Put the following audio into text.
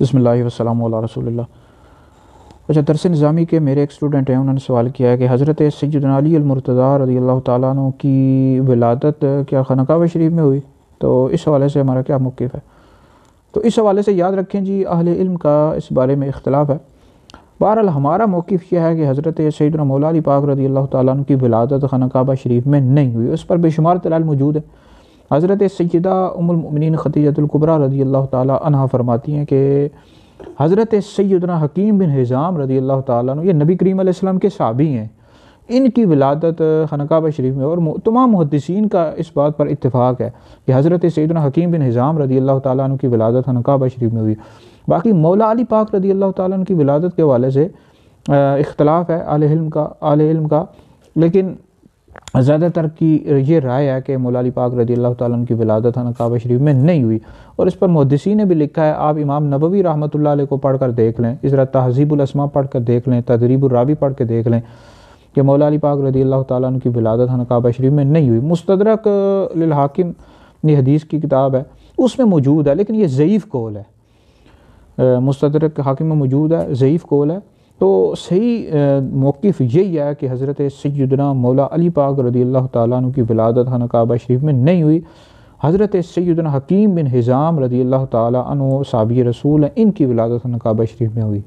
بسم اللہ والسلام علی رسول اللہ۔ اچھا، درس نظامی کے میرے ایک اسٹوڈنٹ ہیں، انہوں نے سوال کیا ہے کہ حضرت سیدنا علی المرتضیٰ رضی اللہ تعالیٰ عنہ کی ولادت کیا خانہ کعبہ شریف میں ہوئی؟ تو اس حوالے سے ہمارا کیا موقف ہے؟ تو اس حوالے سے یاد رکھیں جی، اہل علم کا اس بارے میں اختلاف ہے۔ بہرحال ہمارا موقف یہ ہے کہ حضرت سیدنا مولا علی پاک رضی اللہ تعالیٰ عنہ کی ولادت خانہ کعبہ شریف میں نہیں ہوئی، اس پر بے شمار دلائل موجود ہے۔ حضرت سیدہ ام المؤمنین خدیجہ الکبریٰ رضی اللہ تعالیٰ عنہا فرماتی ہیں کہ حضرت سیدنا حکیم بن حزام رضی اللہ تعالیٰ عنہ، یہ نبی کریم علیہ السلام کے صحابی ہیں، ان کی ولادت خانہ کعبہ شریف میں، اور تمام محدثین کا اس بات پر اتفاق ہے کہ حضرت سیدنا حکیم بن حزام رضی اللہ تعالیٰ عنہ کی ولادت خانہ کعبہ شریف میں ہوئی۔ باقی مولا علی پاک رضی اللہ تعالیٰ عنہ کی ولادت کے حوالے سے اختلاف ہے اہل علم کا، لیکن زیادہ تر کی یہ رائے ہے کہ مولا علی پاک رضی اللہ تعالیٰ عنہ کی ولادت خانہ کعبہ شریف میں نہیں ہوئی، اور اس پر محدثین نے بھی لکھا ہے۔ آپ امام نووی رحمۃ اللہ علیہ کو پڑھ کر دیکھ لیں، اس طرح تہذیب الاسماء پڑھ کر دیکھ لیں، تدریب الراوی پڑھ کے دیکھ لیں کہ مولا علی پاک رضی اللہ تعالیٰ عنہ کی ولادت خانہ کعبہ شریف میں نہیں ہوئی۔ مستدرک للحاکم یہ حدیث کی کتاب ہے، اس میں موجود ہے، لیکن یہ ضعیف قول ہے۔ مستدرک حاکم میں موجود ہے، ضعیف قول ہے۔ تو صحیح موقف یہی ہے کہ حضرت سیدنا مولا علی پاک رضی اللہ تعالیٰ عنہ کی ولادت خانہ کعبہ شریف میں نہیں ہوئی۔ حضرت سیدنا حکیم بن حزام رضی اللہ تعالیٰ عنہ صحابی رسول ہیں، ان کی ولادت خانہ کعبہ شریف میں ہوئی۔